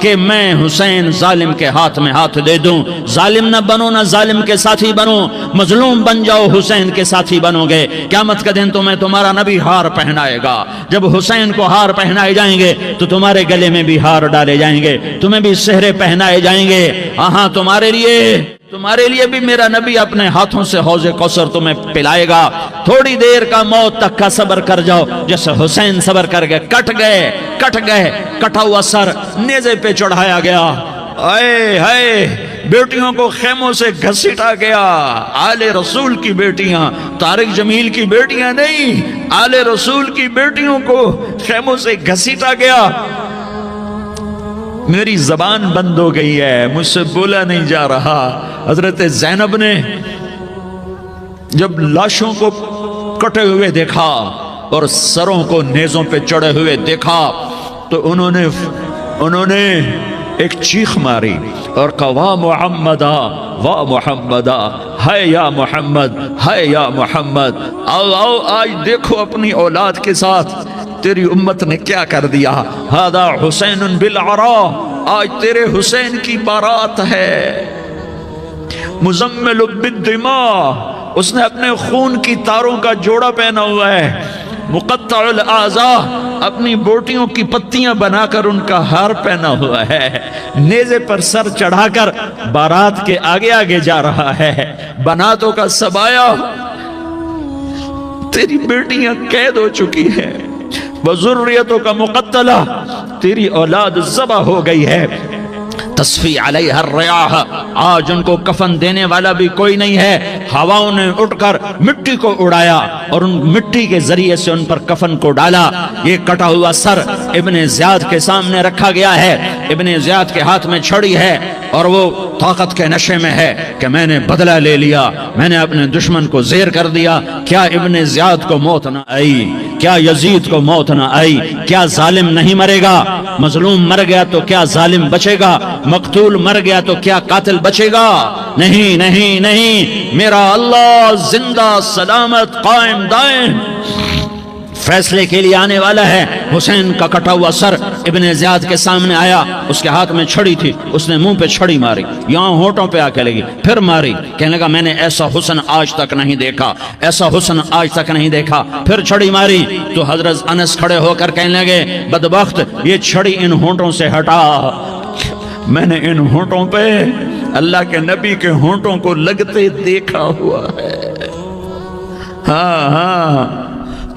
کہ میں حسین ظالم کے ہاتھ میں ہاتھ دے دوں. ظالم نہ بنو، نہ ظالم کے ساتھی بنو، مظلوم بن جاؤ، حسین کے ساتھی بنو گے. قیامت کا دن تمہیں تمہارا نبی ہار پہنائے گا. جب حسین کو ہار پہنائے جائیں گے تو تمہارے گلے میں بھی ہار ڈالے جائیں گے، تمہیں بھی سہرے پہنائے جائیں گے. ہاں تمہارے لیے بھی میرا نبی اپنے ہاتھوں سے حوض کوثر تمہیں پلائے گا. تھوڑی دیر کا موت تک کا صبر کر جاؤ، جیسے حسین صبر کر گئے. کٹ گئے، کٹا ہوا سر نیزے پہ چڑھایا گیا. اے ہائے، بیٹیوں کو خیموں سے گھسیٹا گیا. آل رسول کی بیٹیاں، طارق جمیل کی بیٹیاں نہیں، آل رسول کی بیٹیوں کو خیموں سے گھسیٹا گیا. میری زبان بند ہو گئی ہے، مجھ سے بولا نہیں جا رہا. حضرت زینب نے جب لاشوں کو کٹے ہوئے دیکھا اور سروں کو نیزوں پہ چڑھے ہوئے دیکھا تو انہوں نے ایک چیخ ماری اور کہا واہ محمدا، واہ محمدا، ہے یا محمد، ہے یا محمد. آؤ آج دیکھو اپنی اولاد کے ساتھ تیری امت نے کیا کر دیا. ہذا حسین بالعراء، آج تیرے حسین کی بارات ہے. مزمل بالدماء، اس نے اپنے خون کی تاروں کا جوڑا پہنا ہوا ہے. مقطع الاعضاء، اپنی بوٹیوں کی پتیاں بنا کر ان کا ہار پہنا ہوا ہے. نیزے پر سر چڑھا کر بارات کے آگے آگے جا رہا ہے. بناتوں کا سبایا، تیری بیٹیاں قید ہو چکی ہیں. وذریتوں کا مقتلہ، تیری اولاد ذبح ہو گئی ہے. تصفی علیہ الریاح، آج ان کو کفن دینے والا بھی کوئی نہیں ہے. ہواؤں نے اٹھ کر مٹی کو اڑایا اور ان مٹی کے ذریعے سے ان پر کفن کو ڈالا. یہ کٹا ہوا سر ابن زیاد کے سامنے رکھا گیا ہے. ابن زیاد کے ہاتھ میں چھڑی ہے اور وہ طاقت کے نشے میں ہے کہ میں نے بدلہ لے لیا، میں نے اپنے دشمن کو زیر کر دیا. کیا ابن زیاد کو موت نہ آئی؟ کیا یزید کو موت نہ آئی؟ کیا ظالم نہیں مرے گا؟ مظلوم مر گیا تو کیا ظالم بچے گا؟ مقتول مر گیا تو کیا قاتل بچے گا؟ نہیں نہیں نہیں، میرا اللہ زندہ سلامت قائم دائم فیصلے کے لیے آنے والا ہے. حسین کا کٹا ہوا سر ابن زیاد کے سامنے آیا، اس کے ہاتھ میں چھڑی تھی، اس نے منہ پہ چھڑی ماری، یہاں ہونٹوں پہ آ کے لگی، پھر ماری. کہنے لگا میں نے ایسا حسن آج تک نہیں دیکھا، ایسا حسن آج تک نہیں دیکھا. پھر چھڑی ماری تو حضرت انس کھڑے ہو کر کہنے لگے بدبخت، یہ چھڑی ان ہونٹوں سے ہٹا. میں نے ان ہونٹوں پہ اللہ کے نبی کے ہونٹوں کو لگتے دیکھا ہوا ہے. ہاں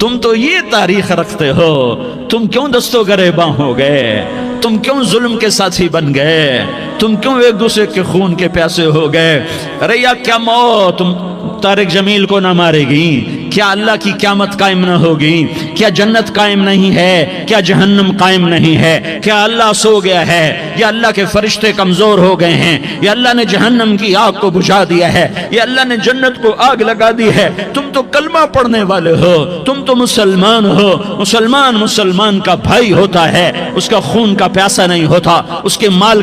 تم تو یہ تاریخ رکھتے ہو، تم کیوں دستوں گریباں ہو گئے؟ تم کیوں ظلم کے ساتھی بن گئے؟ تم کیوں ایک دوسرے کے خون کے پیاسے ہو گئے؟ ارے یا کیا موت تم طارق جمیل کو نہ مارے گی؟ کیا اللہ کی قیامت قائم نہ ہوگی؟ کیا جنت قائم نہیں ہے؟ کیا جہنم قائم نہیں ہے؟ کیا اللہ سو گیا ہے؟ یا اللہ کے فرشتے کمزور ہو گئے ہیں؟ یا اللہ نے جہنم کی آگ کو بجھا دیا ہے؟ یا اللہ نے جنت کو آگ لگا دی ہے؟ تم تو کلمہ پڑھنے والے ہو، تم تو مسلمان ہو. مسلمان کا بھائی ہوتا ہے، اس کا خون کا پیاسا نہیں ہوتا، اس کے مال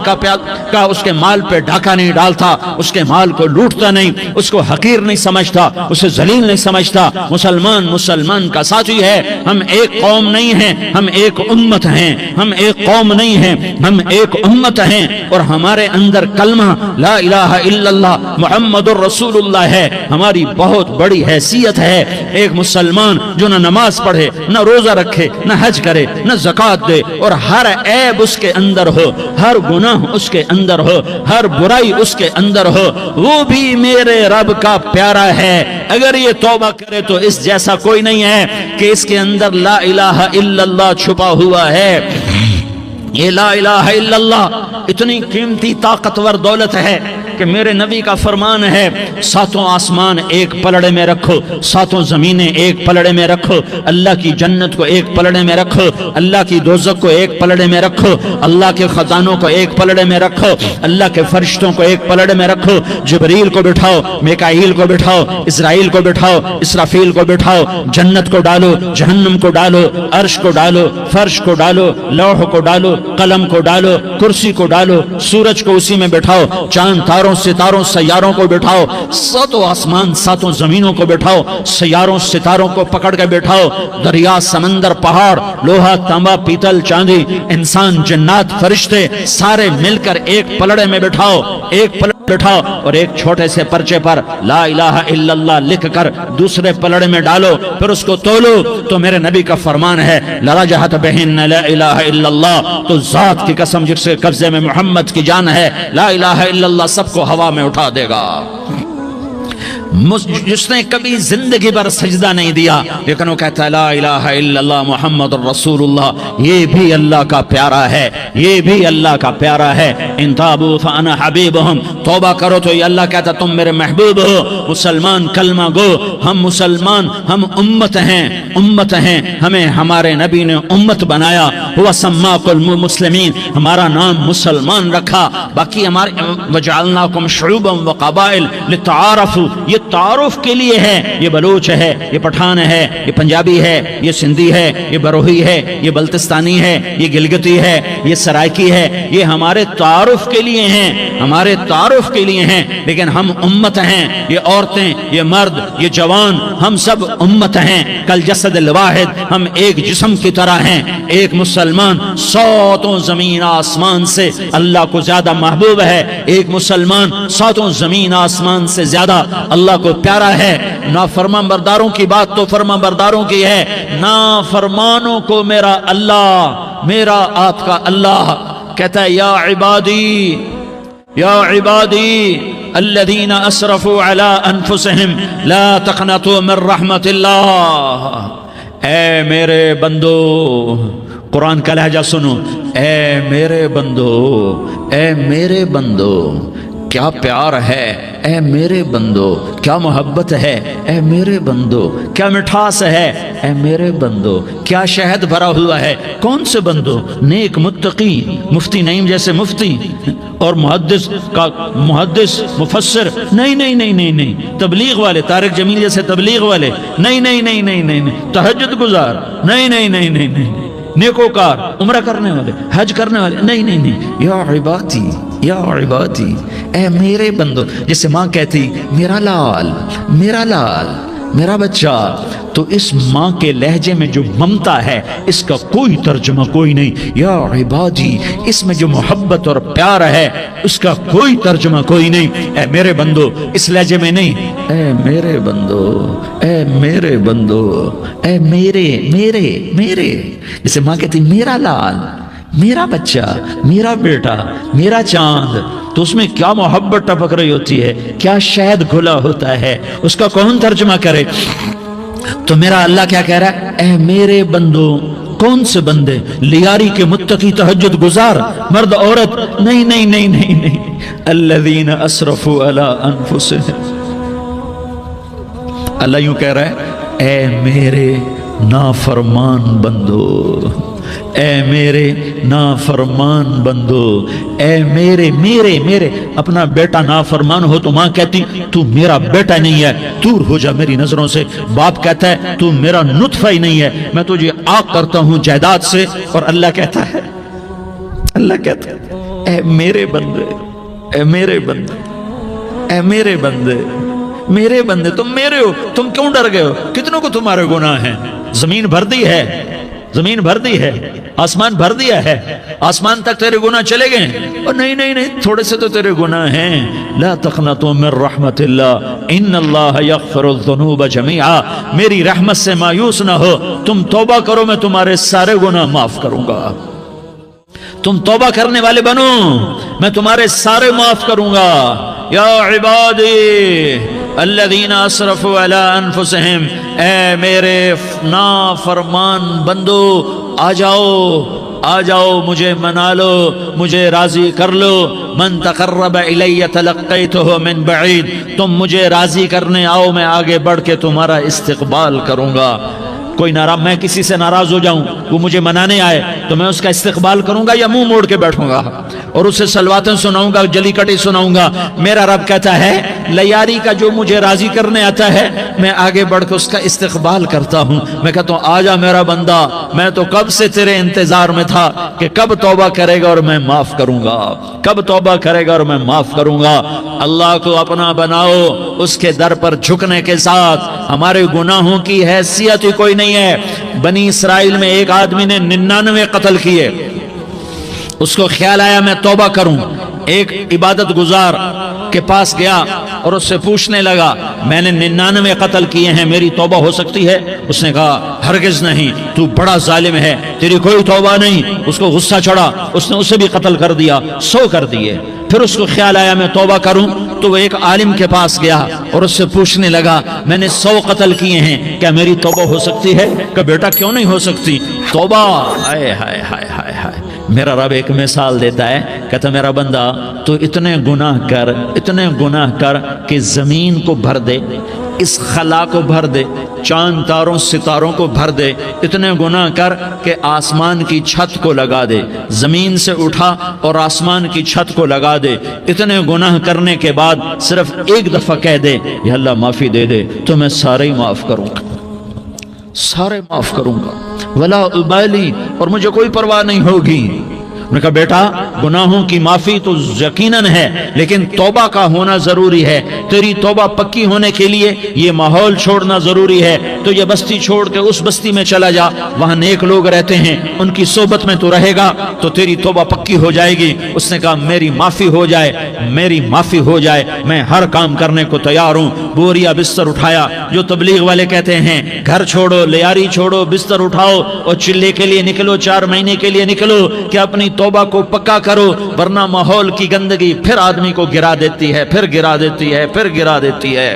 اس کے مال پہ ڈھاکہ نہیں ڈالتا، اس کے مال کو لوٹتا نہیں، اس کو حقیر نہیں سمجھتا، اسے ذلیل نہیں سمجھتا. مسلمان کا ساتھی ہے. ہم ایک قوم نہیں ہیں، ہم ایک امت ہیں. ہم ایک قوم نہیں ہیں، ہم ایک امت ہیں. اور ہمارے اندر کلمہ لا الہ الا اللہ محمد الرسول اللہ ہے. ہماری بہت بڑی حیثیت ہے. ایک مسلمان جو نہ نماز پڑھے، نہ روزہ رکھے، نہ حج کرے، نہ زکوٰۃ دے، اور ہر عیب اس کے اندر ہو، ہر گناہ اس کے اندر ہو، ہر برائی اس کے اندر ہو، وہ بھی میرے رب کا پیارا ہے. اگر یہ توبہ کرے تو اس جیسا کوئی نہیں ہے کہ اس کے اندر لا الہ الا اللہ چھپا ہوا ہے. یہ لا الہ الا اللہ اتنی قیمتی طاقتور دولت ہے کہ میرے نبی کا فرمان ہے ساتوں آسمان ایک پلڑے میں رکھو، ساتوں زمینیں ایک پلڑے میں رکھو، اللہ کی جنت کو ایک پلڑے میں رکھو، اللہ کی دوزخ کو ایک پلڑے میں رکھو، اللہ کے خزانوں کو ایک پلڑے میں رکھو، اللہ کے فرشتوں کو ایک پلڑے میں رکھو. جبریل کو بٹھاؤ، میکائیل کو بٹھاؤ، اسرائیل کو بٹھاؤ، اسرافیل کو بٹھاؤ. جنت کو ڈالو، جہنم کو ڈالو، عرش کو ڈالو، فرش کو ڈالو، لوح کو ڈالو، قلم کو ڈالو، کرسی کو ڈالو، سورج کو اسی میں بٹھاؤ، چاند تاروں ہزاروں ستاروں سیاروں کو بٹھاؤ، ساتوں آسمان ساتوں زمینوں کو بٹھاؤ، سیاروں ستاروں کو پکڑ کے بٹھاؤ، دریا سمندر پہاڑ لوہا تانبا پیتل چاندی انسان جنات فرشتے سارے مل کر ایک پلڑے میں بٹھاؤ، ایک پلڑے بٹھاؤ اور ایک چھوٹے سے پرچے پر لا الہ الا اللہ لکھ کر دوسرے پلڑے میں ڈالو، پھر اس کو تولو تو میرے نبی کا فرمان ہے لرجحت بہن لا الہ الا اللہ، تو ذات کی قسم جس کے قبضے میں محمد کی جان ہے لا الہ الا اللہ سب کو ہوا میں اٹھا دے گا۔ جس نے کبھی زندگی پر سجدہ نہیں دیا لیکن وہ کہتا ہے لا الہ الا اللہ محمد رسول اللہ، یہ بھی اللہ کا پیارا ہے، یہ بھی اللہ کا پیارا ہے۔ ان تابوا فانا حبیبہم، توبہ کرو تو یہ اللہ کہتا تم میرے محبوب ہو۔ مسلمان کلمہ گو، ہم مسلمان، ہم امت ہیں، امت ہیں، ہمیں ہمارے نبی نے امت بنایا، وہ سماکم المسلمین، ہمارا نام مسلمان رکھا، باقی ہمارے وجعلناکم شعوبا وقبائل لتعارفوا، یہ تعارف کے لیے ہے، یہ بلوچ ہے، یہ پٹھان ہے، یہ پنجابی ہے، یہ سندھی ہے، یہ بروہی ہے، یہ بلتستانی ہے، یہ گلگتی ہے، یہ سرائکی ہے، یہ ہمارے تعارف کے لیے ہیں، ہمارے تعارف کے لیے ہیں، لیکن ہم امت ہیں، یہ عورتیں، یہ مرد، یہ جوان، ہم سب امت ہیں، کل جسد الواحد، ہم ایک جسم کی طرح ہیں۔ ایک مسلمان ساتوں زمین آسمان سے اللہ کو زیادہ محبوب ہے، ایک مسلمان ساتوں زمین آسمان سے زیادہ اللہ کو پیارا ہے۔ نافرمان برداروں کی بات تو فرمان برداروں کی ہے، نافرمانوں کو میرا اللہ، میرا آپ کا اللہ کہتا ہے یا عبادی، یا عبادی الذین اسرفوا علی انفسہم لا تقنطوا من رحمت اللہ، اے میرے بندو، قرآن کا لہجہ سنو، اے میرے بندو، اے میرے بندو، کیا پیار ہے، اے میرے بندو، کیا محبت ہے، اے میرے بندو، کیا مٹھاس ہے، اے میرے بندو، کیا شہد بھرا ہوا ہے۔ کون سے بندو؟ نیک متقی، مفتی نعیم جیسے مفتی اور محدث مفسر، نہیں نہیں نہیں نہیں نہیں، تبلیغ والے طارق جمیل جیسے تبلیغ والے، نہیں نہیں نہیں نہیں نہیں، تہجد گزار، نہیں نہیں نہیں نہیں نہیں، نیکوکار، عمرہ کرنے والے، حج کرنے والے، نہیں نہیں نہیں، یا عبادی، یا عبادی، اے میرے بندو، جیسے ماں کہتی میرا لال، میرا لال، میرا بچہ، تو اس ماں کے لہجے میں جو ممتا ہے اس کا کوئی ترجمہ کوئی نہیں۔ یا عبادی، اس میں جو محبت اور پیار ہے اس کا کوئی ترجمہ کوئی نہیں۔ اے میرے بندو، اس لہجے میں نہیں، اے میرے بندو، اے میرے بندو، اے میرے میرے میرے، جیسے ماں کہتی میرا لال، میرا بچہ، میرا بیٹا، میرا چاند، تو اس میں کیا محبت ٹپک رہی ہوتی ہے، کیا شہد گھلا ہوتا ہے، اس کا کون ترجمہ کرے؟ تو میرا اللہ کیا کہہ رہا ہے؟ اے میرے بندو، کون سے بندے؟ لیاری کے متقی تہجد گزار، مرد عورت، نہیں نہیں نہیں نہیں نہیں، الذین اسرفوا علی انفسہم، اللہ یوں کہہ رہا ہے اے میرے نافرمان بندو، اے میرے نافرمان بندو، اے میرے میرے میرے، اپنا بیٹا نافرمان ہو تو ماں کہتی تو میرا بیٹا نہیں ہے، دور ہو جا میری نظروں سے۔ باپ کہتا ہے تو میرا نطفہ ہی نہیں ہے، میں تجھے عاق کرتا ہوں جائیداد سے۔ اور اللہ کہتا ہے، اللہ کہتا ہے اے میرے بندے، اے میرے بندے، اے میرے بندے، میرے بندے، تم میرے ہو، تم کیوں ڈر گئے ہو؟ کتنوں کو تمہارے گناہ ہیں؟ زمین بھر دی ہے، زمین بھر دی ہے، آسمان بھر دیا ہے، آسمان تک تیرے گناہ چلے گئے؟ اور نہیں نہیں نہیں، تھوڑے سے تو تیرے گناہ ہیں۔ لا تقنطوا من رحمت اللہ ان اللہ یغفر الذنوب جميعا، میری رحمت سے مایوس نہ ہو، تم توبہ کرو میں تمہارے سارے گناہ معاف کروں گا۔ تم توبہ کرنے والے بنو، میں تمہارے سارے معاف کروں گا۔ یا عبادی الذین اسرفوا علی انفسہم، اے میرے نافرمان بندو، آ جاؤ، آ جاؤ، مجھے منا لو، مجھے راضی کر لو۔ من تقرب الی تلقیتہ من بعید، تم مجھے راضی کرنے آؤ، میں آگے بڑھ کے تمہارا استقبال کروں گا۔ کوئی ناراض، میں کسی سے ناراض ہو جاؤں، وہ مجھے منانے آئے تو میں اس کا استقبال کروں گا یا منہ موڑ کے بیٹھوں گا اور اسے سلواتیں سناؤں گا، جلی کٹی سناؤں گا؟ میرا رب کہتا ہے لیاری کا جو مجھے راضی کرنے آتا ہے میں آگے بڑھ کے اس کا استقبال کرتا ہوں. میں کہتا ہوں آجا میرا بندہ, میں تو کب سے تیرے انتظار میں تھا کہ کب توبہ کرے گا اور میں معاف کروں گا, کب توبہ کرے گا اور میں معاف کروں گا. اللہ کو اپنا بناؤ, اس کے در پر جھکنے کے ساتھ ہمارے گناہوں کی حیثیت ہی کوئی نہیں ہے. بنی اسرائیل میں ایک آدمی نے 99 قتل کیے, اس کو خیال آیا میں توبہ کروں. ایک عبادت گزار کے پاس گیا اور اس سے پوچھنے لگا میں نے 99 قتل کیے ہیں, میری توبہ ہو سکتی ہے؟ اس نے کہا ہرگز نہیں, تو بڑا ظالم ہے, تیری کوئی توبہ نہیں. اس کو غصہ چڑھا, اس نے اسے بھی قتل کر دیا, 100 کر دیے. پھر اس کو خیال آیا میں توبہ کروں, تو وہ ایک عالم کے پاس گیا اور اس سے پوچھنے لگا میں نے 100 قتل کیے ہیں, کیا میری توبہ ہو سکتی ہے؟ کہ بیٹا کیوں نہیں ہو سکتی توبہ. ہائے ہائے ہائے ہائے ہائے. میرا رب ایک مثال دیتا ہے, کہتا میرا بندہ تو اتنے گناہ کر کہ زمین کو بھر دے, اس خلا کو بھر دے, چاند تاروں ستاروں کو بھر دے, اتنے گناہ کر کہ آسمان کی چھت کو لگا دے, زمین سے اٹھا اور آسمان کی چھت کو لگا دے. اتنے گناہ کرنے کے بعد صرف ایک دفعہ کہہ دے یا اللہ معافی دے دے, تو میں سارے ہی معاف کروں گا, سارے معاف کروں گا, ولا ابالی, اور مجھے کوئی پرواہ نہیں ہوگی. نے کہا بیٹا گناہوں کی معافی تو یقیناً ہے, لیکن توبہ کا ہونا ضروری ہے. تیری توبہ پکی ہونے کے لیے یہ ماحول چھوڑنا ضروری ہے. تو یہ بستی چھوڑ کے اس بستی میں چلا جا, وہاں نیک لوگ رہتے ہیں, ان کی صحبت میں تو رہے گا تو تیری توبہ پکی ہو جائے گی. اس نے کہا میری معافی ہو جائے, میری معافی ہو جائے, میں ہر کام کرنے کو تیار ہوں. بوریا بستر اٹھایا, جو تبلیغ والے کہتے ہیں گھر چھوڑو, لیاری چھوڑو, بستر اٹھاؤ اور چلے کے لیے نکلو, 4 مہینے کے لیے نکلو کہ اپنی توبہ کو پکا کرو, ورنہ ماحول کی گندگی پھر آدمی کو گرا دیتی ہے, پھر گرا دیتی ہے, پھر گرا دیتی ہے.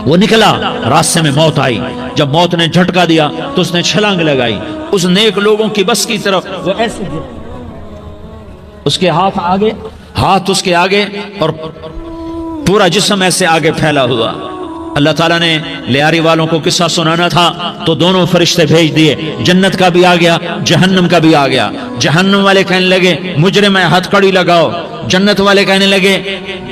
وہ نکلا, راستے میں موت آئی. جب موت نے جھٹکا دیا تو اس نے چھلانگ لگائی اس نیک لوگوں کی بس کی طرف. وہ ایسے اس کے ہاتھ اس کے آگے اور پورا جسم ایسے آگے پھیلا ہوا. اللہ تعالیٰ نے لیاری والوں کو قصہ سنانا تھا تو دونوں فرشتے بھیج دیے, جنت کا بھی آ گیا, جہنم کا بھی آ گیا. جہنم والے کہنے لگے مجرم ہے ہتھ کڑی لگاؤ, جنت والے کہنے لگے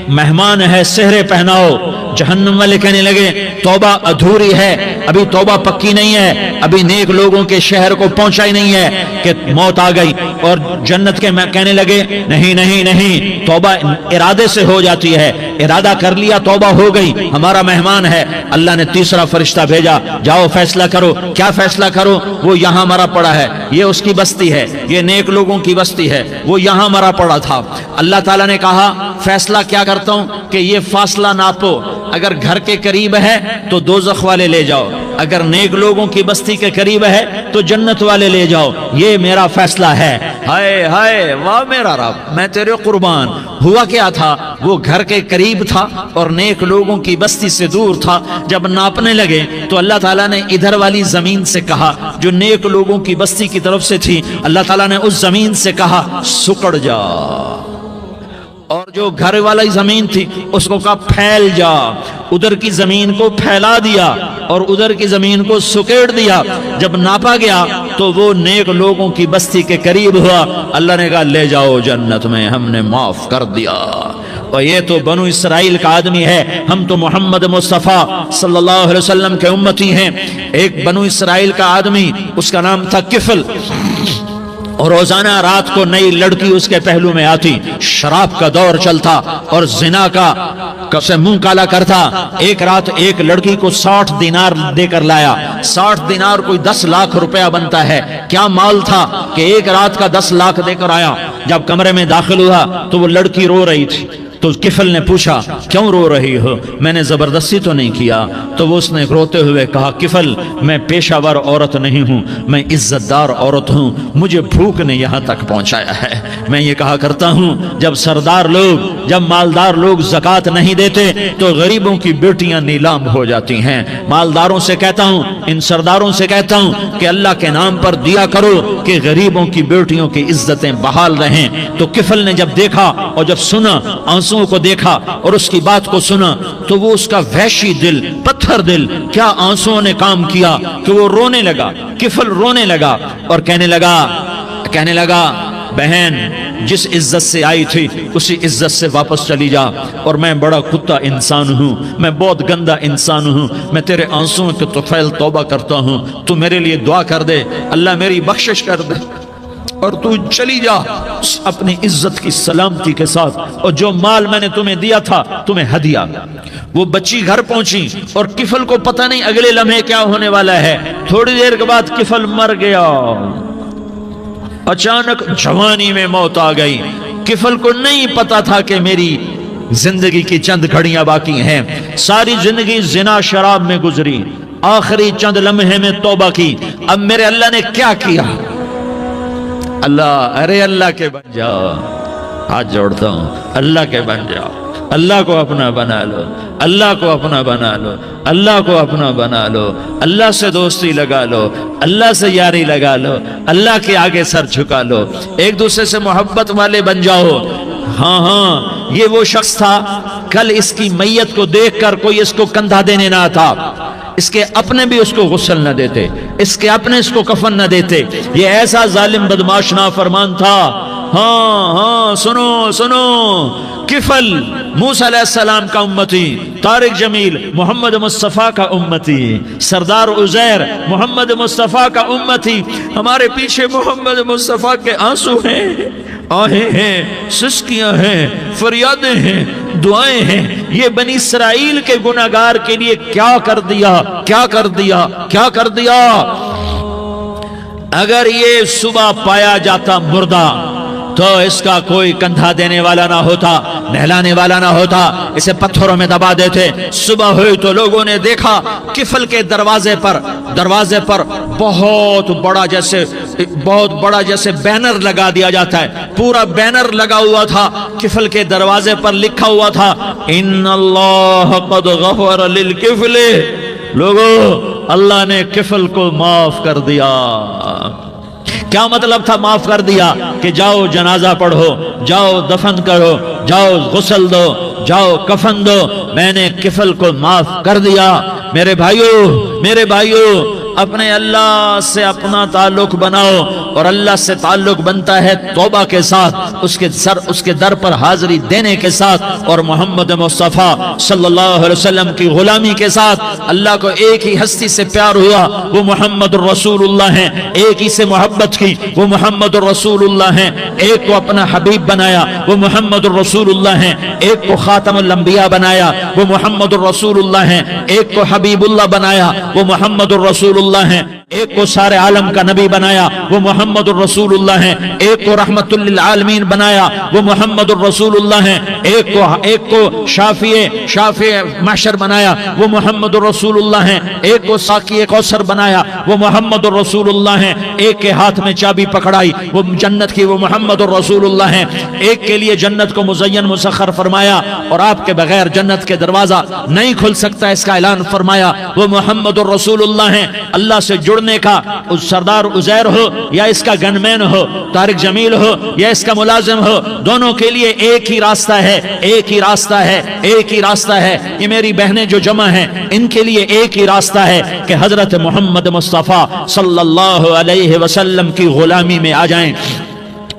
مہمان ہے سہرے پہناؤ. جہنم والے کہنے لگے توبہ ادھوری ہے, ابھی توبہ پکی نہیں ہے, ابھی نیک لوگوں کے شہر کو پہنچا ہی نہیں ہے کہ موت آ گئی. اور جنت کے کہنے لگے نہیں نہیں نہیں, توبہ ارادے سے ہو جاتی ہے, ارادہ کر لیا توبہ ہو گئی, ہمارا مہمان ہے. اللہ نے تیسرا فرشتہ بھیجا, جاؤ فیصلہ کرو. کیا فیصلہ کرو؟ وہ یہاں مرا پڑا ہے, یہ اس کی بستی ہے, یہ نیک لوگوں کی بستی ہے, وہ یہاں مرا پڑا تھا. اللہ تعالیٰ نے کہا فیصلہ کیا کرتا ہوں کہ یہ فاصلہ ناپو, اگر گھر کے قریب ہے تو دوزخ والے لے جاؤ, اگر نیک لوگوں کی بستی کے قریب ہے تو جنت والے لے جاؤ. یہ میرا فیصلہ ہے. ہائے ہائے واہ میرا رب, میں تیرے قربان. ہوا کیا تھا؟ وہ گھر کے قریب تھا اور نیک لوگوں کی بستی سے دور تھا. جب ناپنے لگے تو اللہ تعالیٰ نے ادھر والی زمین سے کہا جو نیک لوگوں کی بستی کی طرف سے تھی, اللہ تعالیٰ نے اس زمین سے کہا سکڑ جا, اور جو گھر والی زمین تھی اس کو کہا پھیل جا. ادھر کی زمین کو پھیلا دیا اور ادھر کی زمین کو سکیڑ دیا. جب ناپا گیا تو وہ نیک لوگوں کی بستی کے قریب ہوا. اللہ نے کہا لے جاؤ جنت میں, ہم نے معاف کر دیا. اور یہ تو بنو اسرائیل کا آدمی ہے, ہم تو محمد مصطفیٰ صلی اللہ علیہ وسلم کے امتی ہیں. ایک بنو اسرائیل کا آدمی, اس کا نام تھا کفل, اور روزانہ رات کو نئی لڑکی اس کے پہلو میں آتی. شراب کا دور چلتا اور زنا کا سے منہ کالا کرتا. ایک رات ایک لڑکی کو 60 دینار دے کر لایا. 60 دینار کوئی 10 لاکھ روپیہ بنتا ہے. کیا مال تھا کہ ایک رات کا 10 لاکھ دے کر آیا. جب کمرے میں داخل ہوا تو وہ لڑکی رو رہی تھی. تو کفل نے پوچھا کیوں رو رہی ہو, میں نے زبردستی تو نہیں کیا. تو وہ اس نے روتے ہوئے کہا کفل میں پیشہ ور عورت نہیں ہوں, میں عزت دار عورت ہوں, مجھے بھوک نے یہاں تک پہنچایا ہے. میں یہ کہا کرتا ہوں جب سردار لوگ, جب مالدار لوگ زکوٰۃ نہیں دیتے تو غریبوں کی بیٹیاں نیلام ہو جاتی ہیں. مالداروں سے کہتا ہوں, ان سرداروں سے کہتا ہوں کہ اللہ کے نام پر دیا کرو کہ غریبوں کی بیٹیوں کی عزتیں بحال رہیں. تو کفل نے جب دیکھا اور جب سنا, آنسوؤں کو دیکھا اور اس کی بات کو سنا, تو وہ اس کا وحشی دل, پتھر دل, کیا آنسوؤں نے کام کیا کہ وہ رونے لگا. کفل رونے لگا اور کہنے لگا بہن جس عزت سے آئی تھی اسی عزت سے واپس چلی جا، اور میں بڑا کتا انسان ہوں، میں بہت گندا انسان ہوں، میں تیرے آنسوں کے طفیل توبہ کرتا ہوں، تو میرے لیے دعا کر دے، اللہ میری بخشش کر دے، اور تو چلی جا اپنی عزت کی سلامتی کے ساتھ، اور جو مال میں نے تمہیں دیا تھا تمہیں ہدیہ۔ وہ بچی گھر پہنچی اور کفل کو پتہ نہیں اگلے لمحے کیا ہونے والا ہے، تھوڑی دیر کے بعد کفل مر گیا، اچانک جوانی میں موت آ گئی۔ کفل کو نہیں پتا تھا کہ میری زندگی کی چند گھڑیاں باقی ہیں، ساری زندگی زنا شراب میں گزری، آخری چند لمحے میں توبہ کی۔ اب میرے اللہ نے کیا کیا؟ اللہ، ارے اللہ کے بن جاؤ، ہاتھ جوڑتا ہوں، اللہ کے بن جاؤ، اللہ کو اپنا بنا لو، اللہ کو اپنا بنا لو، اللہ کو اپنا بنا لو، اللہ سے دوستی لگا لو، اللہ سے یاری لگا لو، اللہ کے آگے سر جھکا لو، ایک دوسرے سے محبت والے بن جاؤ۔ ہاں ہاں، یہ وہ شخص تھا، کل اس کی میت کو دیکھ کر کوئی اس کو کندھا دینے نہ تھا، اس کے اپنے بھی اس کو غسل نہ دیتے، اس کے اپنے اس کو کفن نہ دیتے، یہ ایسا ظالم بدماش نافرمان تھا۔ ہاں ہاں، سنو سنو، کفل موسیٰ علیہ السلام کا امتی، طارق جمیل محمد مصطفیٰ کا امتی، سردار عزیر محمد مصطفیٰ کا امتی، ہمارے پیچھے محمد مصطفیٰ کے آنسو ہیں، آہیں ہیں، سسکیاں ہیں، فریادیں ہیں، دعائیں ہیں۔ یہ بنی اسرائیل کے گناہگار کے لیے کیا کر دیا، کیا کر دیا، کیا کر دیا۔ اگر یہ صبح پایا جاتا مردہ تو اس کا کوئی کندھا دینے والا نہ ہوتا، نہلانے والا نہ ہوتا، اسے پتھروں میں دبا دیتے۔ صبح ہوئی تو لوگوں نے دیکھا کفل کے دروازے پر بہت بڑا جیسے بینر لگا دیا جاتا ہے، پورا بینر لگا ہوا تھا، کفل کے دروازے پر لکھا ہوا تھا ان اللہ قد غفر للکفل، لوگو اللہ نے کفل کو معاف کر دیا۔ کیا مطلب تھا معاف کر دیا؟ کہ جاؤ جنازہ پڑھو، جاؤ دفن کرو، جاؤ غسل دو، جاؤ کفن دو، میں نے کفل کو معاف کر دیا۔ میرے بھائیو، اپنے اللہ سے اپنا تعلق بناؤ، اور اللہ سے تعلق بنتا ہے توبہ کے ساتھ، اس کے در پر حاضری دینے کے ساتھ، اور محمد مصطفیٰ صلی اللہ علیہ وسلم کی غلامی کے ساتھ۔ اللہ کو ایک ہی ہستی سے پیار ہوا، وہ محمد الرسول اللہ ہیں، ایک ہی سے محبت کی، وہ محمد الرسول اللہ ہیں، ایک کو اپنا حبیب بنایا، وہ محمد الرسول اللہ ہیں، ایک کو خاتم الانبیاء بنایا، وہ محمد الرسول اللہ ہیں، ایک کو حبیب اللہ بنایا، وہ محمد الرسول اللہ ہیں، ایک کو سارے عالم کا نبی بنایا، وہ محمد الرسول اللہ ہیں، ایک کو رحمت للعالمین بنایا، وہ محمد الرسول اللہ ہیں، ایک کو شافع محشر بنایا، وہ محمد الرسول اللہ ہیں، ایک کو ساقی کوثر بنایا، وہ محمد الرسول اللہ ہیں، ایک کے ہاتھ میں چابی پکڑائی وہ جنت کی، وہ محمد الرسول اللہ ہیں، ایک کے لیے جنت کو مزین مسخر فرمایا، اور آپ کے بغیر جنت کے دروازہ نہیں کھل سکتا اس کا اعلان فرمایا، وہ محمد الرسول اللہ ہیں۔ اللہ سے جڑنے کا سردار عزیر ہو یا اس کا گنمین ہو، طارق جمیل ہو یا اس کا ملازم ہو، دونوں کے لیے ایک ہی راستہ ہے، ایک ہی راستہ ہے، ایک ہی راستہ ہے۔ یہ میری بہنیں جو جمع ہیں ان کے لیے ایک ہی راستہ ہے کہ حضرت محمد مصطفیٰ صلی اللہ علیہ وسلم کی غلامی میں آ جائیں،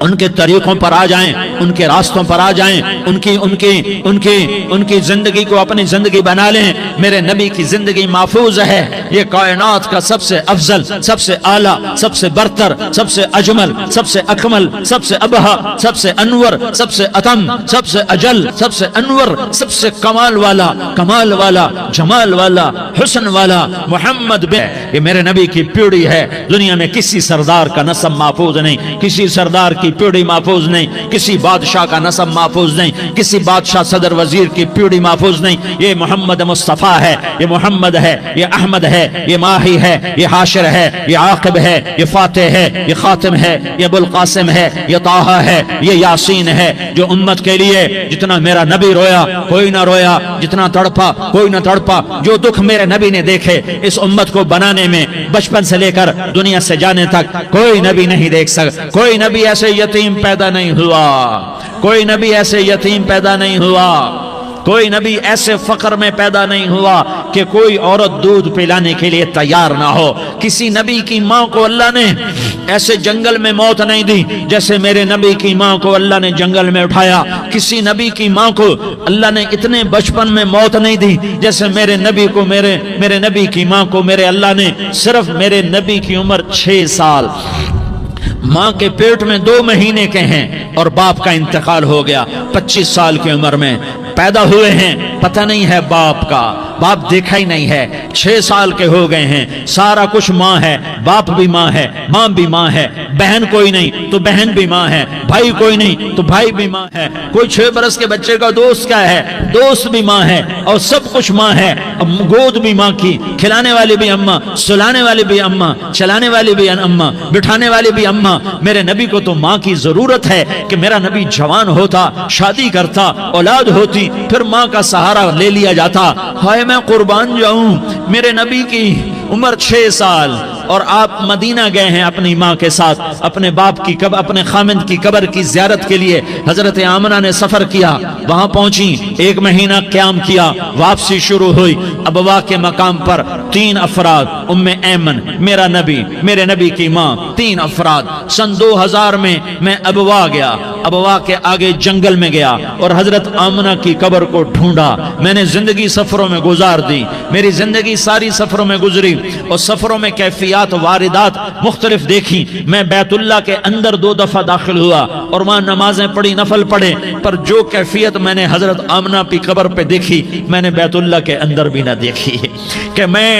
ان کے طریقوں پر آ جائیں، ان کے راستوں پر آ جائیں، ان کی زندگی کو اپنی زندگی بنا لیں۔ میرے نبی کی زندگی محفوظ ہے، یہ کائنات کا سب سے افضل، سب سے اعلیٰ، سب سے برتر، سب سے اجمل، سب سے اکمل، سب سے ابہا، سب سے انور، سب سے اتم، سب سے اجل، سب سے انور، سب سے کمال والا، جمال والا، حسن والا محمد بن، یہ میرے نبی کی پیڑھی ہے۔ دنیا میں کسی سردار کا نسب محفوظ نہیں، کسی سردار کی پیڑھی محفوظ نہیں، کسی بادشاہ کا نسب محفوظ نہیں، کسی بادشاہ صدر وزیر کی پیڑھی محفوظ نہیں۔ یہ محمد مصطفیٰ ہے، یہ محمد ہے، یہ احمد ہے، یہ ماہی ہے، یہ حاشر ہے، یہ عاقب ہے، یہ فاتح ہے، یہ خاتم ہے، یہ ابو القاسم ہے، یہ طٰہٰ ہے، یہ یاسین ہے۔ جو امت کے لیے جتنا میرا نبی رویا کوئی نہ رویا، جتنا تڑپا کوئی نہ تڑپا، جو دکھ میرے نبی نے دیکھے اس امت کو بنانے میں، بچپن سے لے کر دنیا سے جانے تک کوئی نبی نہیں دیکھ سکتا۔ کوئی نبی ایسے یتیم پیدا نہیں ہوا، کوئی نبی ایسے یتیم پیدا نہیں ہوا، کوئی نبی ایسے فقر میں پیدا نہیں ہوا کہ کوئی عورت دودھ پلانے کے لیے تیار نہ ہو. کسی نبی کی ماں کو اللہ نے ایسے جنگل میں موت نہیں دی جیسے میرے نبی کی ماں کو اللہ نے جنگل میں اٹھایا. کسی نبی کی ماں کو اللہ نے اتنے بچپن میں موت نہیں دی جیسے میرے نبی کو میرے نبی کی ماں کو میرے اللہ نے صرف میرے نبی کی عمر 6 سال ماں کے پیٹ میں 2 مہینے کے ہیں اور باپ کا انتقال ہو گیا. 25 سال کی عمر میں پیدا ہوئے ہیں, پتہ نہیں ہے باپ کا, باپ دیکھا ہی نہیں ہے. 6 سال کے ہو گئے ہیں, سارا کچھ ماں ہے, باپ بھی ماں ہے, ماں بھی ماں ہے, بہن کوئی نہیں تو بہن بھی ماں ہے, بھائی کوئی نہیں تو بھائی بھی ماں ہے, کوئی 6 برس کے بچے کا دوست کیا ہے, دوست بھی ماں ہے, اور سب کچھ ماں ہے. گود بھی ماں کی, کھلانے والی بھی اماں, سلانے والی بھی اماں, چلانے والی بھی اماں, بٹھانے والی بھی اماں. میرے نبی کو تو ماں کی ضرورت ہے کہ میرا نبی جوان ہوتا, شادی کرتا, اولاد ہوتی, پھر ماں کا سہارا لے لیا جاتا. ہائے میں قربان جاؤں, میرے نبی کی عمر 6 سال اور آپ مدینہ گئے ہیں اپنی ماں کے ساتھ, اپنے باپ کی اپنے خامند کی قبر کی زیارت کے لیے. حضرت آمنہ نے سفر کیا, وہاں پہنچی, 1 مہینہ قیام کیا, واپسی شروع ہوئی. ابوا کے مقام پر 3 افراد, ام ایمن, میرا نبی, میرے نبی کی ماں, 3 افراد. سن 2000 میں ابوا گیا, ابوا کے آگے جنگل میں گیا اور حضرت آمنہ کی قبر کو ڈھونڈا. میں نے زندگی سفروں میں گزار دی, میری زندگی ساری سفروں میں گزری اور سفروں میں کیفیات واردات مختلف دیکھی. میں بیت اللہ کے اندر 2 دفعہ داخل ہوا اور وہاں نمازیں پڑھی, نفل پڑھے, پر جو کیفیت میں نے حضرت آمنہ کی قبر پہ دیکھی میں نے بیت اللہ کے اندر بھی نہ دیکھی. کہ میں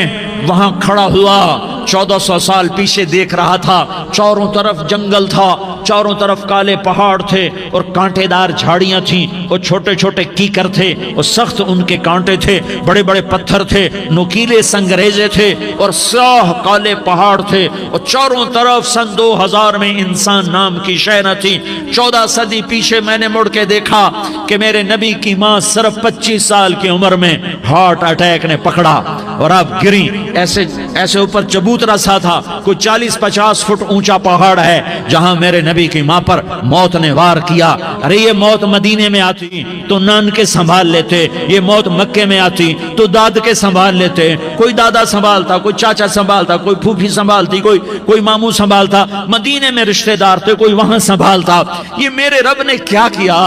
وہاں کھڑا ہوا, 1400 سال پیچھے دیکھ رہا تھا, چاروں طرف جنگل تھا, چاروں طرف کالے پہاڑ تھے اور کانٹے دار جھاڑیاں تھیں, اور چھوٹے چھوٹے کیکر تھے اور سخت ان کے کانٹے تھے, بڑے بڑے پتھر تھے, نوکیلے سنگریزے تھے اور سیاہ کالے پہاڑ تھے, اور چاروں طرف سن 2000 میں انسان نام کی شے نہ تھی. 14 صدی پیچھے میں نے مڑ کے دیکھا کہ میرے نبی کی ماں صرف 25 سال کی عمر میں ہارٹ اٹیک نے پکڑا اور آپ گری. ایسے اوپر چبوترا سا تھا, کوئی 40-50 فٹ اونچا پہاڑ ہے جہاں میرے نبی کی ماں پر موت نے وار کیا. ارے یہ موت مدینے میں آتی تو نان کے سنبھال لیتے, یہ موت مکے میں آتی تو داد کے سنبھال لیتے. کوئی دادا سنبھالتا, کوئی چاچا سنبھالتا, کوئی پھوپھی سنبھالتی, کوئی ماموں سنبھالتا. مدینے میں رشتہ دار تھے, کوئی وہاں سنبھالتا. یہ میرے رب نے کیا کیا,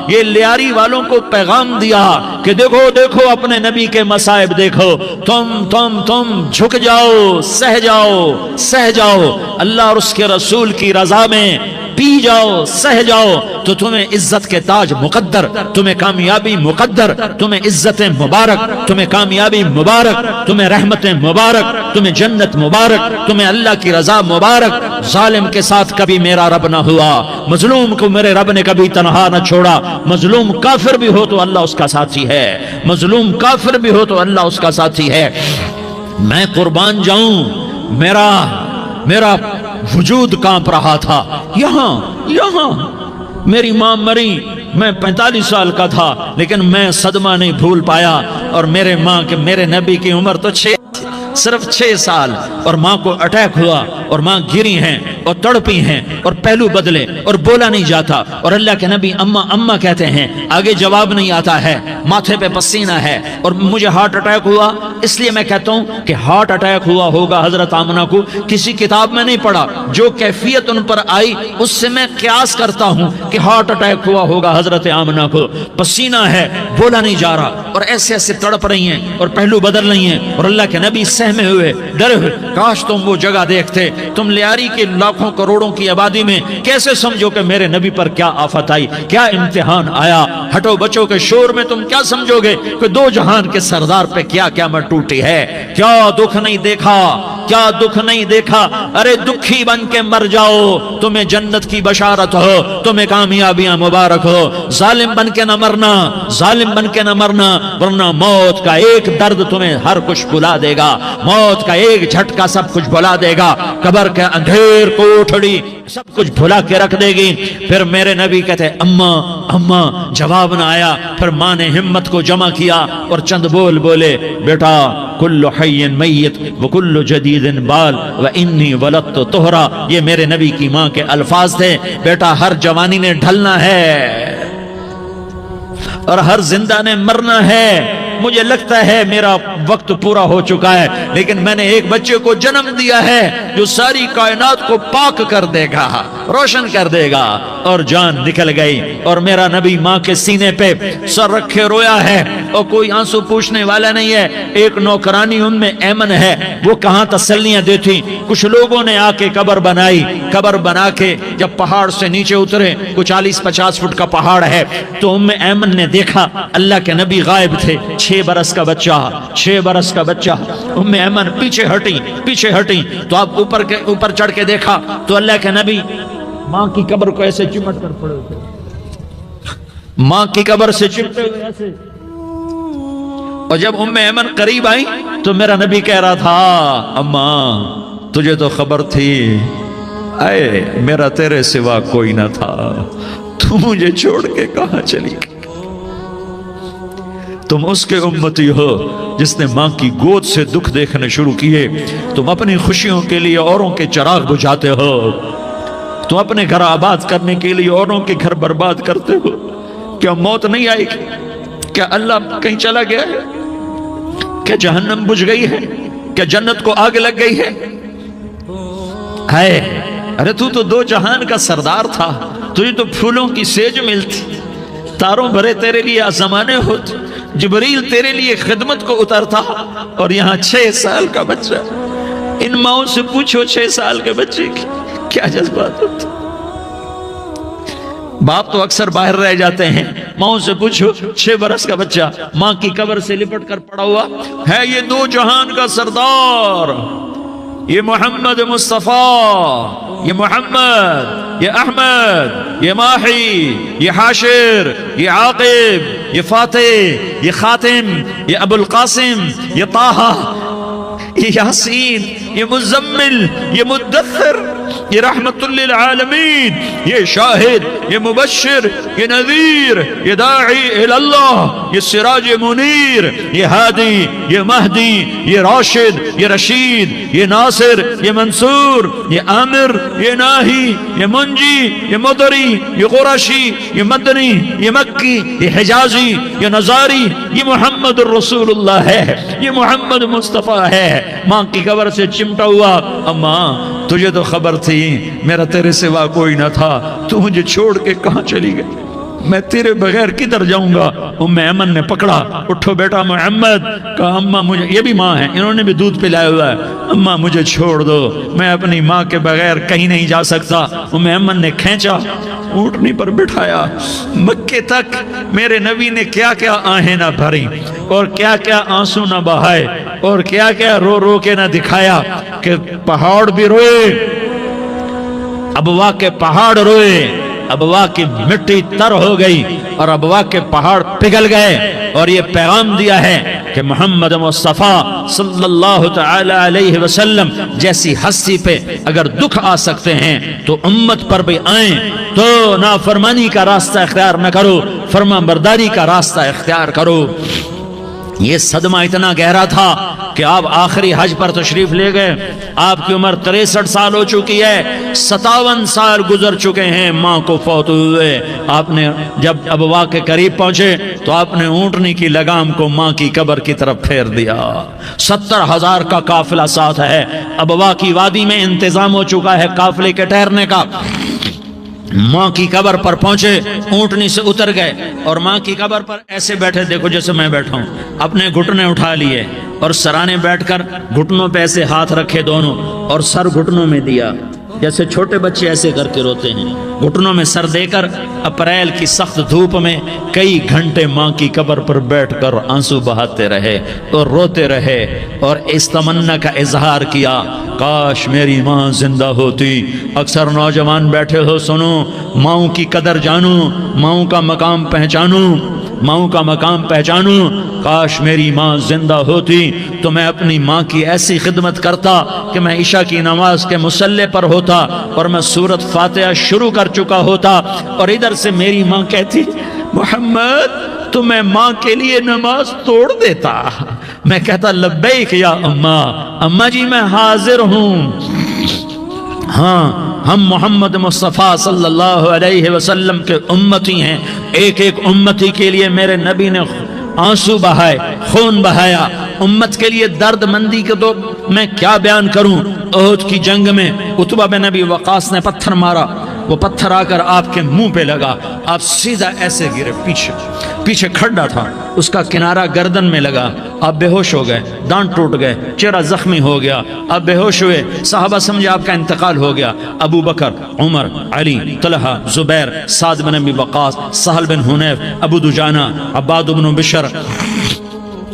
یہ لیاری والوں کو پیغام دیا کہ دیکھو دیکھو اپنے نبی کے مصائب دیکھو, تم جھک جاؤ, سہ جاؤ, اللہ اور اس کے رسول کی رضا میں پی جاؤ, سہ جاؤ, تو تمہیں عزت کے تاج مقدر, تمہیں کامیابی مقدر, تمہیں عزت مبارک, تمہیں کامیابی مبارک, تمہیں رحمت مبارک, تمہیں جنت مبارک, تمہیں اللہ کی رضا مبارک. ظالم کے ساتھ کبھی میرا رب نہ ہوا, مظلوم کو میرے رب نے کبھی تنہا نہ چھوڑا. مظلوم کافر بھی ہو تو اللہ اس کا ساتھی ہے, مظلوم کافر بھی ہو تو اللہ اس کا ساتھی ہے. میں قربان جاؤں, میرا وجود کانپ رہا تھا. یہاں میری ماں مری, میں 45 سال کا تھا, لیکن میں صدمہ نہیں بھول پایا. اور میرے نبی کی عمر تو صرف 6 سال, اور ماں کو اٹیک ہوا اور ماں گری ہیں اور تڑپی ہیں اور پہلو بدلے اور بولا نہیں جاتا. اور اللہ کے نبی اماں کہتے ہیں, آگے جواب نہیں آتا ہے, ماتھے پہ پسینہ ہے. اور مجھے ہارٹ اٹیک ہوا, اس لیے میں کہتا ہوں کہ ہارٹ اٹیک ہوا ہوگا حضرت آمنہ کو, کسی کتاب میں نہیں پڑھا. جو کیفیت ان پر آئی اس سے میں قیاس کرتا ہوں کہ ہارٹ اٹیک ہوا ہوگا حضرت آمنہ کو. پسینہ ہے, بولا نہیں جا رہا, اور ایسے تڑپ رہی ہیں اور پہلو بدل رہی ہیں. اور اللہ کے نبی سہمے ہوئے, ڈرے ہوئے. کاش تم وہ جگہ دیکھتے, تم لیاری کے لاکھوں کروڑوں کی آبادی میں کیسے سمجھو کہ میرے نبی پر کیا آفت آئی, کیا امتحان آیا. ہٹو بچوں کے شور میں تم کیا سمجھو گے کہ 2 جہان کے سردار پہ کیا قیامت ٹوٹی ہے. کیا دکھ نہیں دیکھا, کیا دکھ نہیں دیکھا. ارے دکھی بن کے مر جاؤ, تمہیں جنت کی بشارت ہو, تمہیں کامیابیاں مبارک ہو. ظالم بن کے نہ مرنا, ظالم بن کے نہ مرنا, ورنہ موت کا ایک درد تمہیں ہر کچھ بھلا دے گا, موت کا ایک جھٹکا سب کچھ بھلا دے گا. قبر کے اندھیر کوٹھڑی سب کچھ بھلا کے رکھ دے گی. پھر میرے نبی کہتے اماں, جواب نہ آیا. پھر ماں نے ہمت کو جمع کیا اور چند بولے, بیٹا کل حی میت وکل جدید بال وانی ولدت طہرا. یہ میرے نبی کی ماں کے الفاظ تھے. بیٹا ہر جوانی نے ڈھلنا ہے اور ہر زندہ نے مرنا ہے. مجھے لگتا ہے میرا وقت پورا ہو چکا ہے، لیکن میں نے ایک بچے کو جنم دیا ہے جو ساری کائنات کو پاک کر دے گا، روشن کر دے گا۔ اور جان نکل گئی، اور میرا نبی ماں کے سینے پہ سر رکھے رویا ہے، اور کوئی آنسو پوچھنے والا نہیں ہے۔ ایک نوکرانی ام ایمن ہے، وہ کہاں تسلیاں دیتی۔ کچھ لوگوں نے آ کے قبر بنائی، قبر بنا کے جب پہاڑ سے نیچے اترے، کچھ 40-50 فٹ کا پہاڑ ہے، تو ام ایمن نے دیکھا اللہ کے نبی غائب تھے، 6 برس کا بچہ، 6 برس کا بچہ۔ ام ایمن پیچھے ہٹی تو آپ اوپر چڑھ کے دیکھا تو اللہ کے نبی ماں کی قبر کو ایسے چمٹ کر پڑے ہوئے، ماں کی قبر سے چمٹے ہوئے ایسے۔ اور جب ام ایمن قریب آئی تو میرا نبی کہہ رہا تھا، اماں تجھے تو خبر تھی، اے میرا تیرے سوا کوئی نہ تھا، تو مجھے چھوڑ کے کہاں چلی گئی؟ تم اس کے امتی ہو جس نے ماں کی گود سے دکھ دیکھنے شروع کیے۔ تم اپنی خوشیوں کے لیے اوروں کے چراغ بجھاتے ہو، تم اپنے گھر آباد کرنے کے لیے اوروں کے گھر برباد کرتے ہو۔ کیا موت نہیں آئے گی؟ کیا اللہ کہیں چلا گیا ہے؟ کیا جہنم بجھ گئی ہے؟ کیا جنت کو آگ لگ گئی ہے؟ ارے تو 2 جہان کا سردار تھا، تجھے تو پھولوں کی سیج ملتی، تاروں بھرے تیرے لیے زمانے ہوتے، جبریل تیرے لیے خدمت کو اترتا، اور یہاں 6 سال کا بچہ۔ ان ماؤں سے پوچھو 6 سال کے بچے کی کیا جذبات ہوتے۔ باپ تو اکثر باہر رہ جاتے ہیں، ماؤں سے پوچھو 6 برس کا بچہ ماں کی قبر سے لپٹ کر پڑا ہوا ہے۔ یہ 2 جہان کا سردار، یہ محمد مصطفیٰ، یہ محمد، یہ احمد، یہ ماہی، یہ حاشر، یہ عاقب، یہ فاتح، یہ خاتم، یہ ابو القاسم، یہ طٰہٰ، یہ یاسین، یہ مزمل، یہ مدثر، یہ رحمت للعالمین، یہ شاہد، یہ مبشر، یہ نذیر، یہ داعی اللہ، یہ سراج منیر، یہ ہادی، یہ مہدی، یہ راشد، یہ رشید، یہ ناصر، یہ منصور، یہ عامر، یہ ناہی، یہ منجی، یہ مدری، یہ قرشی، یہ مدنی، یہ مکی، یہ حجازی، یہ نظاری، یہ محمد الرسول اللہ ہے، یہ محمد مصطفیٰ ہے۔ ماں کی قبر سے چمٹا ہوا، اماں تجھے تو خبر تھی میرا تیرے سوا کوئی نہ تھا، تو مجھے چھوڑ کے کہاں چلی گئی؟ میں تیرے بغیر کدھر جاؤں گا؟ ام ایمن نے پکڑا، اٹھو بیٹا محمد، کہا اماں مجھے، یہ بھی ماں ہے، انہوں نے بھی دودھ پلایا ہوا ہے، اماں مجھے چھوڑ دو، میں اپنی ماں کے بغیر کہیں نہیں جا سکتا۔ ام ایمن نے کھینچا، اونٹنی پر بٹھایا، مکے تک میرے نبی نے کیا کیا آہیں نہ بھری، اور کیا کیا آنسو نہ بہائے، اور کیا کیا رو رو کے نہ دکھایا کہ پہاڑ بھی روئے، ابوا کے پہاڑ روئے، ابوا کی مٹی تر ہو گئی اور ابوا کے پہاڑ پگھل گئے، اور یہ پیغام دیا ہے کہ محمد مصطفیٰ صلی اللہ تعالی علیہ وسلم جیسی ہستی پہ اگر دکھ آ سکتے ہیں تو امت پر بھی آئیں، تو نافرمانی کا راستہ اختیار نہ کرو، فرما برداری کا راستہ اختیار کرو۔ یہ صدمہ اتنا گہرا تھا کہ آپ آخری حج پر تشریف لے گئے، آپ کی عمر 63 سال ہو چکی ہے، 57 سال گزر چکے ہیں ماں کو فوت ہوئے۔ آپ نے جب ابوا کے قریب پہنچے تو آپ نے اونٹنی کی لگام کو ماں کی قبر کی طرف پھیر دیا۔ 70,000 کا قافلہ ساتھ ہے، ابوا کی وادی میں انتظام ہو چکا ہے قافلے کے ٹھہرنے کا۔ ماں کی قبر پر پہنچے، اونٹنی سے اتر گئے اور ماں کی قبر پر ایسے بیٹھے، دیکھو جیسے میں بیٹھا ہوں، اپنے گھٹنے اٹھا لیے اور سرانے بیٹھ کر گھٹنوں پہ ایسے ہاتھ رکھے دونوں اور سر گھٹنوں میں دیا، جیسے چھوٹے بچے ایسے کر کے روتے ہیں، گھٹنوں میں سر دے کر اپریل کی سخت دھوپ میں کئی گھنٹے ماں کی قبر پر بیٹھ کر آنسو بہاتے رہے اور روتے رہے، اور اس تمنا کا اظہار کیا، کاش میری ماں زندہ ہوتی۔ اکثر نوجوان بیٹھے ہو، سنو، ماؤں کی قدر جانو، ماؤں کا مقام پہچانو، ماؤں کا مقام پہچانو۔ کاش میری ماں زندہ ہوتی تو میں اپنی ماں کی ایسی خدمت کرتا کہ میں عشاء کی نماز کے مصلی پر ہوتا اور میں سورۃ فاتحہ شروع کر چکا ہوتا، اور ادھر سے میری ماں کہتی، محمد تو میں ماں کے لیے نماز توڑ دیتا۔ میں کہتا، لبیک یا اماں، اماں جی میں حاضر ہوں۔ ہاں، ہم محمد مصطفیٰ صلی اللہ علیہ وسلم کے امتی ہیں، ایک ایک امتی کے لیے میرے نبی نے آنسو بہائے، خون بہایا امت کے لیے، درد مندی کے تو میں کیا بیان کروں۔ احد کی جنگ میں عتبہ بن ابی وقاص نے پتھر مارا، وہ پتھر آ کر آپ کے منہ پہ لگا، آپ سیدھا ایسے گرے، پیچھے کھڈا تھا، اس کا کنارہ گردن میں لگا، آپ بے ہوش ہو گئے، دانت ٹوٹ گئے، چہرہ زخمی ہو گیا، آپ بے ہوش ہوئے، صحابہ سمجھے آپ کا انتقال ہو گیا۔ ابو بکر، عمر، علی، طلحہ، زبیر، سعد بن ابی وقاص، سہل بن حنیف، ابو دجانہ، عباد بن بشر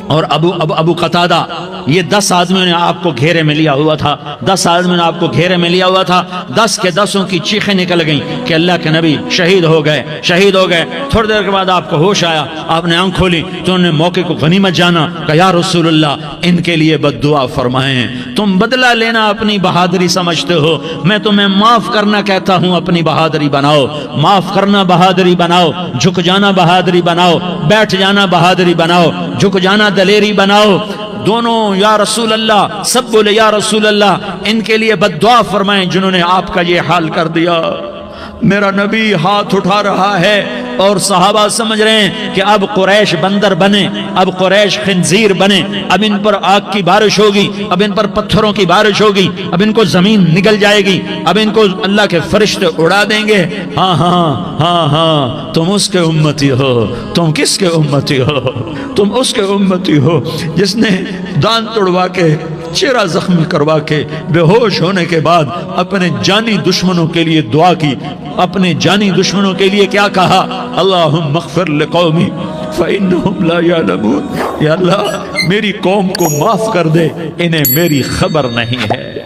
اور ابو قتادہ، یہ 10 آدمیوں نے آپ کو گھیرے میں لیا ہوا تھا، 10 آدمیوں نے آپ کو گھیرے میں لیا ہوا تھا، 10 کے 10 کی چیخیں نکل گئیں کہ اللہ کے نبی شہید ہو گئے۔ تھوڑی دیر کے بعد آپ کو ہوش آیا، آپ نے آنکھ کھولی تو انہوں نے موقع کو غنیمت جانا، کہ یا رسول اللہ ان کے لیے بد دعا فرمائیں، تم بدلہ لینا اپنی بہادری سمجھتے ہو، میں تمہیں معاف کرنا کہتا ہوں، اپنی بہادری بناؤ، معاف کرنا بہادری بناؤ، جھک جانا بہادری بناؤ، بیٹھ جانا بہادری بناؤ، جھک جانا دلیری بناؤ۔ دونوں یا رسول اللہ، سب بولے یا رسول اللہ، ان کے لیے بد دعا فرمائیں جنہوں نے آپ کا یہ حال کر دیا۔ میرا نبی ہاتھ اٹھا رہا ہے اور صحابہ سمجھ رہے ہیں کہ اب قریش بندر بنے، اب قریش خنزیر بنے، اب ان پر آگ کی بارش ہوگی، اب ان پر پتھروں کی بارش ہوگی، اب ان کو زمین نگل جائے گی، اب ان کو اللہ کے فرشتے اڑا دیں گے۔ ہاں ہاں ہاں ہاں، تم اس کے امتی ہو، تم کس کے امتی ہو؟ تم اس کے امتی ہو جس نے دانت توڑوا کے، چہرہ زخمی کروا کے، بے ہوش ہونے کے بعد اپنے جانی دشمنوں کے لیے دعا کی، اپنے جانی دشمنوں کے لیے کیا کہا؟ اللہم اغفر لقومی فإنہم لا یعلمون، یا اللہ میری قوم کو معاف کر دے، انہیں میری خبر نہیں ہے۔